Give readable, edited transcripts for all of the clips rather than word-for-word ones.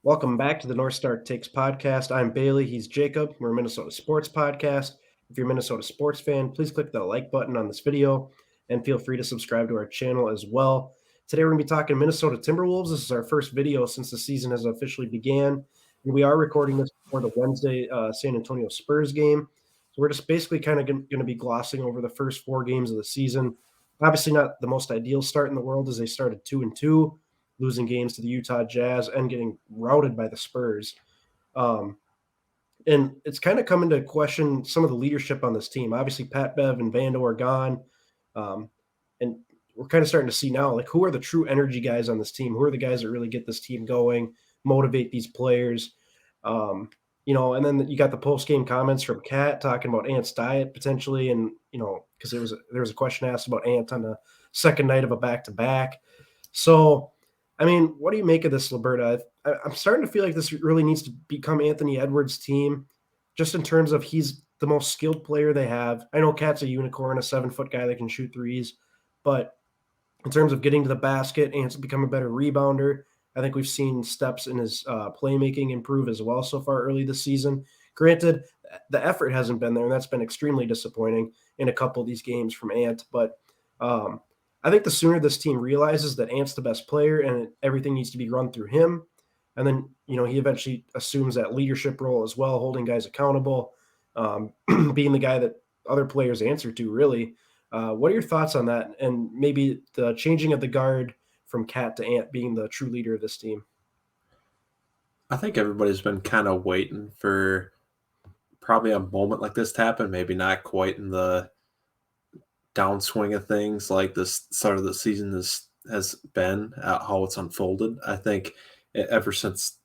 Welcome back to the North Star Takes podcast. I'm Bailey. He's Jacob. We're a Minnesota sports podcast. If you're a Minnesota sports fan, please click the like button on this video and feel free to subscribe to our channel as well. Today we're going to be talking Minnesota Timberwolves. This is our first video since the season has officially began, and we are recording this before the Wednesday San Antonio Spurs game. So we're just basically kind of going to be glossing over the first 4 games of the season. Obviously, not the most ideal start in the world as they started 2-2, losing games to the Utah Jazz and getting routed by the Spurs. And it's kind of coming to question some of the leadership on this team. Obviously, Pat Bev and Vando are gone. And we're kind of starting to see now, like, who are the true energy guys on this team? Who are the guys that really get this team going, motivate these players? And then you got the post-game comments from Kat talking about Ant's diet potentially. And, because there was a question asked about Ant on the second night of a back-to-back. So, I mean, what do you make of this, Liberta? I'm starting to feel like this really needs to become Anthony Edwards' team, just in terms of he's the most skilled player they have. I know Cat's a unicorn, a 7-foot guy that can shoot threes, but in terms of getting to the basket and to become a better rebounder, I think we've seen steps in his playmaking improve as well so far early this season. Granted, the effort hasn't been there, and that's been extremely disappointing in a couple of these games from Ant, but I think the sooner this team realizes that Ant's the best player and everything needs to be run through him, and then, he eventually assumes that leadership role as well, holding guys accountable, being the guy that other players answer to, really. What are your thoughts on that? And maybe the changing of the guard from Cat to Ant being the true leader of this team? I think everybody's been kind of waiting for probably a moment like this to happen. Maybe not quite in the downswing of things like this start of the season has been, how it's unfolded. I think ever since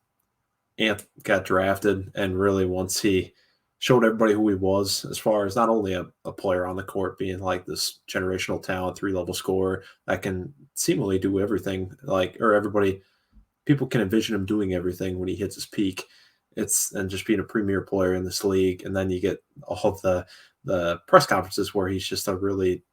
Ant got drafted and really once he showed everybody who he was, as far as not only a player on the court being like this generational talent, 3-level scorer that can seemingly do everything, people can envision him doing everything when he hits his peak. And just being a premier player in this league. And then you get all of the press conferences where he's just a really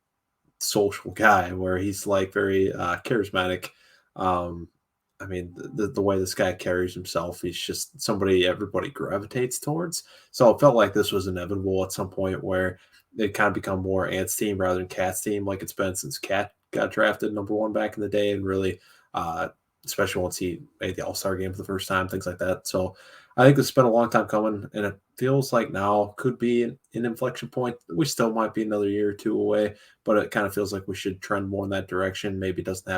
social guy, where he's like very charismatic. I mean, the way this guy carries himself, he's just somebody everybody gravitates towards. So it felt like this was inevitable at some point where it kind of become more Ant's team rather than Cat's team, like it's been since Cat got drafted #1 back in the day, and really, especially once he made the All-Star game for the first time, things like that. So I think this has been a long time coming, and it feels like now could be an inflection point. We still might be another year or two away, but it kind of feels like we should trend more in that direction. Maybe it doesn't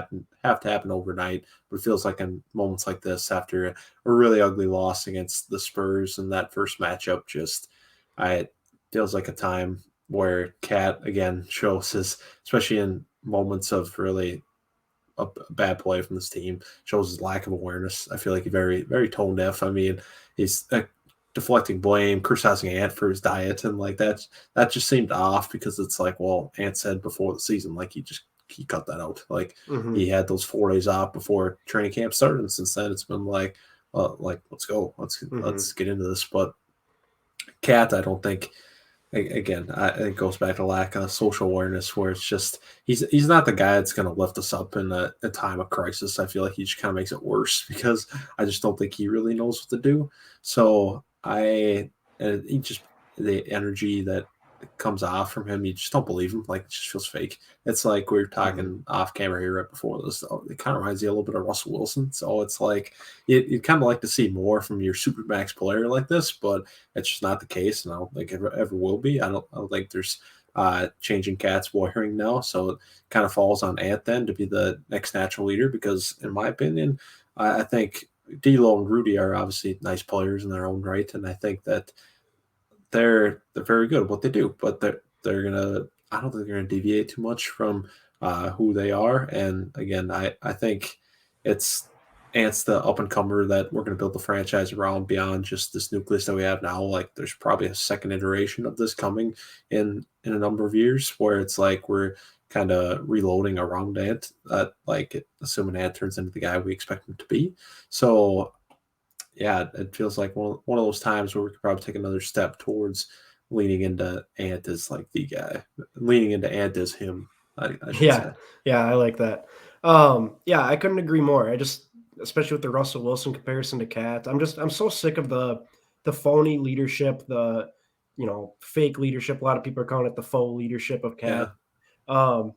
have to happen overnight, but it feels like in moments like this, after a really ugly loss against the Spurs in that first matchup, it feels like a time where Cat again shows his, especially in moments of really a bad play from this team, shows his lack of awareness. I feel like he's very, very tone deaf. I mean, he's deflecting blame, criticizing Ant for his diet, and like that just seemed off because it's like, well, Ant said before the season, like he cut that out. Like he had those 4 days off before training camp started, and since then it's been like let's go, let's get into this. But Cat, I don't think. Again, it goes back to lack of social awareness, where it's just he's not the guy that's going to lift us up in a time of crisis. I feel like he just kind of makes it worse because I just don't think he really knows what to do. So he just, the energy that comes off from him, you just don't believe him. Like, it just feels fake. It's like we were talking off camera here right before this. It kind of reminds you a little bit of Russell Wilson. So it's like you'd kind of like to see more from your supermax player like this, but it's just not the case, and I don't think it ever will be. I don't think there's changing Cat's wiring now, so it kind of falls on Ant then to be the next natural leader, because in my opinion, I think D'Lo and Rudy are obviously nice players in their own right, and I think that they're very good at what they do, but they're gonna, I don't think they're gonna deviate too much from who they are. And again, I think it's Ant's the up and comer that we're gonna build the franchise around beyond just this nucleus that we have now. Like, there's probably a second iteration of this coming in a number of years, where it's like we're kind of reloading around Ant, like assuming Ant turns into the guy we expect him to be. So yeah, it feels like one of those times where we could probably take another step towards leaning into Ant as like the guy, leaning into Ant as him. I should Yeah, say. yeah, I like that. Yeah, I couldn't agree more. especially with the Russell Wilson comparison to Cat. I'm so sick of the phony leadership, the fake leadership. A lot of people are calling it the faux leadership of Cat. Yeah. Um,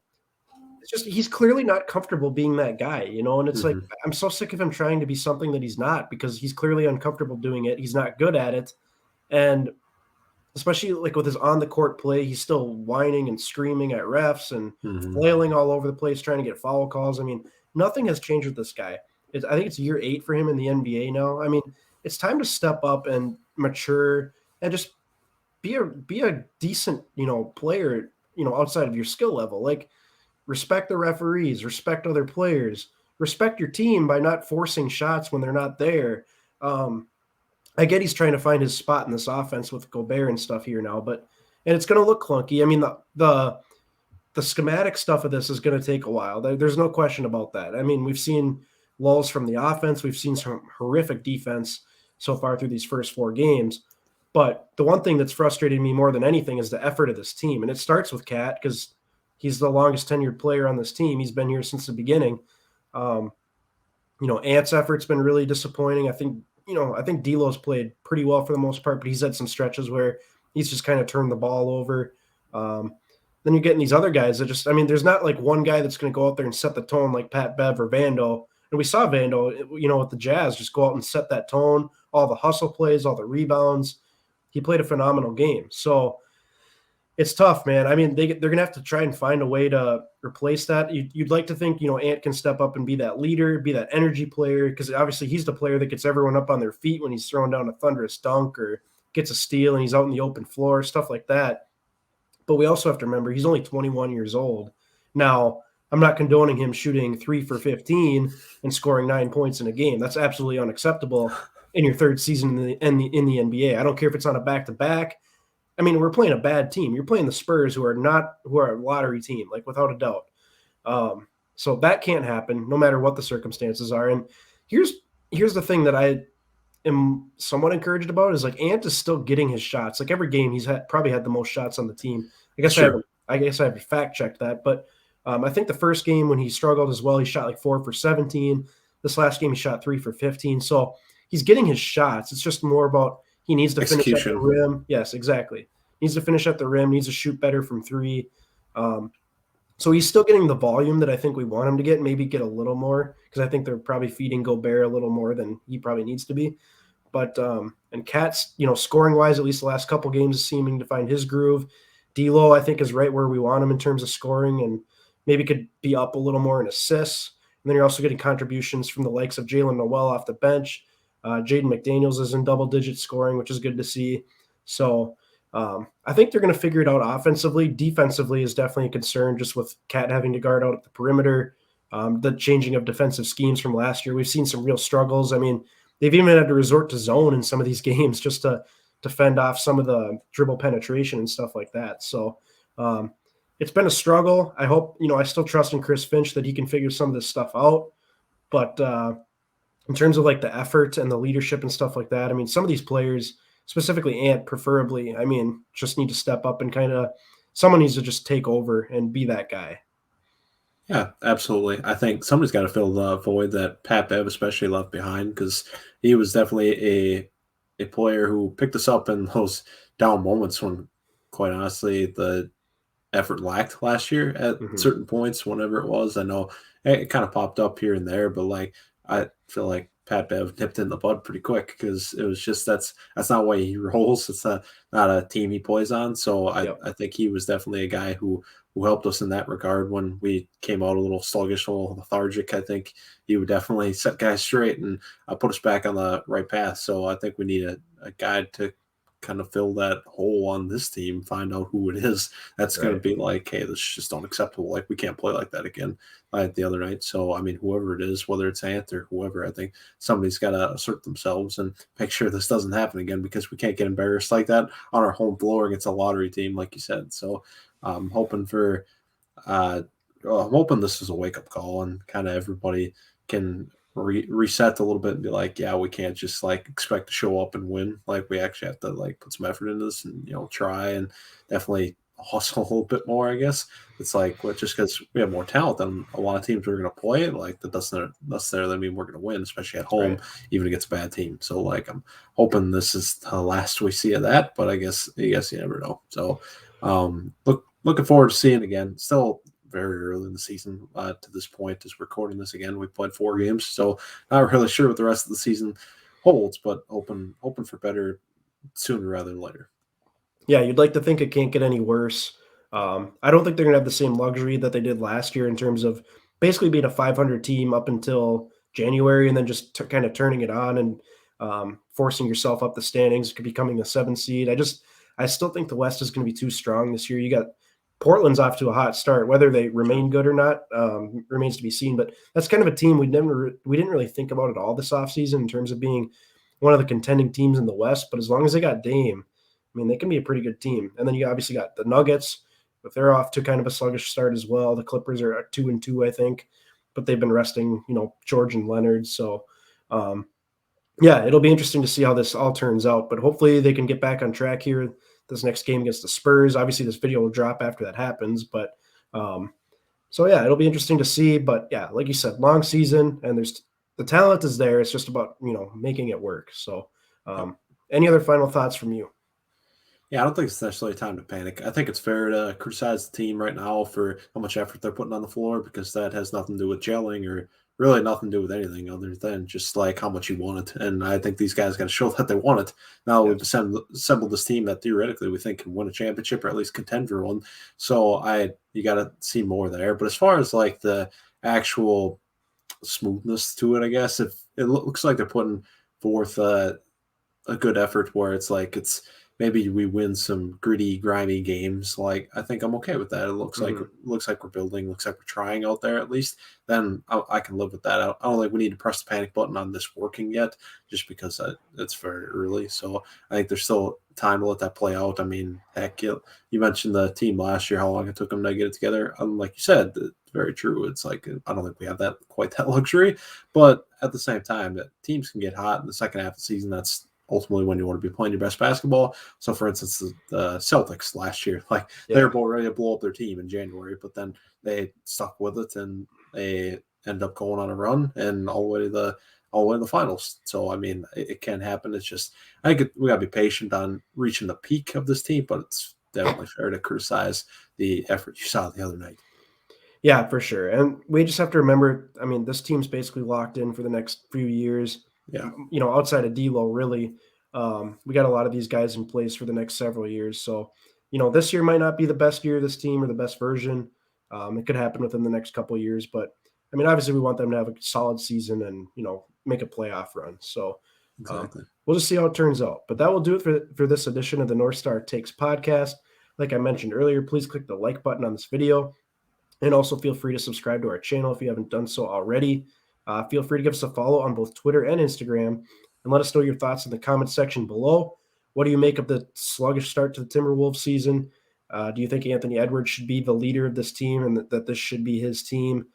it's just he's clearly not comfortable being that guy, and it's like Hmm. I'm so sick of him trying to be something that he's not because he's clearly uncomfortable doing it. He's not good at it, and especially like with his on the court play, he's still whining and screaming at refs and Hmm. flailing all over the place trying to get foul calls. I mean, nothing has changed with this guy. I think it's year 8 for him in the NBA now. I mean, it's time to step up and mature and just be a decent, player, outside of your skill level. Like respect the referees, respect other players, respect your team by not forcing shots when they're not there. Um, I get he's trying to find his spot in this offense with Gobert and stuff here now, but and it's going to look clunky. I mean, the schematic stuff of this is going to take a while. There's no question about that. I mean, we've seen lulls from the offense, we've seen some horrific defense so far through these first 4 games. But the one thing that's frustrating me more than anything is the effort of this team, and it starts with Cat because he's the longest tenured player on this team. He's been here since the beginning. Um, Ant's effort's been really disappointing. I think D'Lo's played pretty well for the most part, but he's had some stretches where he's just kind of turned the ball over. Um, then you're getting these other guys that just, I mean, there's not like one guy that's going to go out there and set the tone like Pat Bev or Vando. And we saw Vando, with the Jazz just go out and set that tone, all the hustle plays, all the rebounds. He played a phenomenal game. So it's tough, man. I mean, they're going to have to try and find a way to replace that. You'd like to think, Ant can step up and be that leader, be that energy player, because obviously he's the player that gets everyone up on their feet when he's throwing down a thunderous dunk or gets a steal and he's out in the open floor, stuff like that. But we also have to remember he's only 21 years old. Now, I'm not condoning him shooting 3 for 15 and scoring 9 points in a game. That's absolutely unacceptable in your third season in the NBA. I don't care if it's on a back to back. I mean, we're playing a bad team. You're playing the Spurs, who are a lottery team, like without a doubt. So that can't happen, no matter what the circumstances are. And here's the thing that I am somewhat encouraged about is like Ant is still getting his shots. Like every game, probably had the most shots on the team. I guess I Sure. haven't. I guess I haven't fact checked that, but I think the first game when he struggled as well, he shot like 4 for 17. This last game, he shot 3 for 15. So he's getting his shots. It's just more about he needs to finish at the Execution. rim. Yes, exactly. Needs to finish at the rim. Needs to shoot better from three. Um, so he's still getting the volume that I think we want him to get. Maybe get a little more because I think they're probably feeding Gobert a little more than he probably needs to be. But and Cat's, scoring wise, at least the last couple games is seeming to find his groove. D'Lo, I think, is right where we want him in terms of scoring, and maybe could be up a little more in assists. And then you're also getting contributions from the likes of Jalen Noel off the bench. Jaden McDaniels is in double digit scoring, which is good to see. So I think they're going to figure it out offensively. Defensively is definitely a concern, just with Cat having to guard out at the perimeter. The changing of defensive schemes from last year, we've seen some real struggles. I mean, they've even had to resort to zone in some of these games just to fend off some of the dribble penetration and stuff like that. So it's been a struggle. I hope, I still trust in Chris Finch that he can figure some of this stuff out. But in terms of like the effort and the leadership and stuff like that, I mean, some of these players, specifically Ant, preferably, I mean, just need to step up and someone needs to just take over and be that guy. Yeah, absolutely. I think somebody's got to fill the void that Pat Bev especially left behind because he was definitely a player who picked us up in those down moments when, quite honestly, the effort lacked last year at Mm-hmm. certain points, whenever it was. I know it kind of popped up here and there, but like I feel like Pat Bev nipped in the bud pretty quick because it was just that's not why he rolls. It's not a team he plays on. So Yep. I think he was definitely a guy who helped us in that regard when we came out a little sluggish, a little lethargic. I think he would definitely set guys straight and put us back on the right path. So I think we need a guy to kind of fill that hole on this team, find out who it is that's going to Right. be like, hey, this is just unacceptable. Like, we can't play like that again like the other night. So, I mean, whoever it is, whether it's Ant or whoever, I think somebody's got to assert themselves and make sure this doesn't happen again because we can't get embarrassed like that on our home floor against a lottery team, like you said. So, I'm hoping for, I'm hoping this is a wake up call and kind of everybody can reset a little bit and be like, yeah, we can't just like expect to show up and win. Like, we actually have to like put some effort into this and try and definitely hustle a little bit more, I guess. It's like, well, just because we have more talent than a lot of teams are going to play, like that doesn't necessarily mean we're going to win, especially at home, Right. even against a bad team. So, like, I'm hoping this is the last we see of that, but I guess you never know. So, looking forward to seeing it again. Still very early in the season to this point. As recording this again, we played 4 games, so not really sure what the rest of the season holds, but hoping for better sooner rather than later. Yeah, you'd like to think it can't get any worse. I don't think they're gonna have the same luxury that they did last year in terms of basically being a 500 team up until January and then just kind of turning it on and forcing yourself up the standings, becoming the 7th seed. I still think the West is going to be too strong this year. You got Portland's off to a hot start. Whether they Sure. remain good or not remains to be seen. But that's kind of a team we didn't really think about at all this offseason in terms of being one of the contending teams in the West. But as long as they got Dame, I mean, they can be a pretty good team. And then you obviously got the Nuggets, but they're off to kind of a sluggish start as well. The Clippers are at 2-2, I think, but they've been resting, George and Leonard. So, yeah, it'll be interesting to see how this all turns out. But hopefully they can get back on track here. This next game against the Spurs. Obviously, this video will drop after that happens. But um, so yeah, it'll be interesting to see. But yeah, like you said, long season, and there's the talent is there. It's just about making it work. So, Yep. any other final thoughts from you? Yeah, I don't think it's necessarily time to panic. I think it's fair to criticize the team right now for how much effort they're putting on the floor because that has nothing to do with gelling or really nothing to do with anything other than just like how much you want it. And I think these guys got to show that they want it. Now we've Yes. assembled this team that theoretically we think can win a championship or at least contend for one. So you got to see more there. But as far as like the actual smoothness to it, I guess if it looks like they're putting forth a good effort where it's like it's maybe we win some gritty, grimy games. Like I think I'm okay with that. It Mhm. looks like we're building, looks like we're trying out there at least. Then I can live with that. I don't think we need to press the panic button on this working yet, just because it's very early. So I think there's still time to let that play out. I mean, heck, you mentioned the team last year, how long it took them to get it together. Like you said, it's very true. It's like I don't think we have that quite that luxury, but at the same time, that teams can get hot in the second half of the season. That's ultimately when you want to be playing your best basketball. So, for instance, the Celtics last year, like they were Yeah. about ready to blow up their team in January, but then they stuck with it and they end up going on a run and all the way to the finals. So, I mean, it can happen. It's just we gotta be patient on reaching the peak of this team, but it's definitely fair to criticize the effort you saw the other night. Yeah, for sure. And we just have to remember, I mean, this team's basically locked in for the next few years. Yeah, Outside of D'Lo, really, we got a lot of these guys in place for the next several years. So, this year might not be the best year of this team or the best version. It could happen within the next couple of years, but I mean, obviously, we want them to have a solid season and make a playoff run. So, um, exactly. we'll just see how it turns out. But that will do it for this edition of the North Star Takes podcast. Like I mentioned earlier, please click the like button on this video. And also feel free to subscribe to our channel if you haven't done so already. Feel free to give us a follow on both Twitter and Instagram and let us know your thoughts in the comments section below. What do you make of the sluggish start to the Timberwolves season? Do you think Anthony Edwards should be the leader of this team and that this should be his team?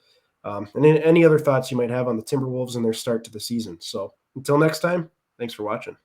And any other thoughts you might have on the Timberwolves and their start to the season. So until next time, thanks for watching.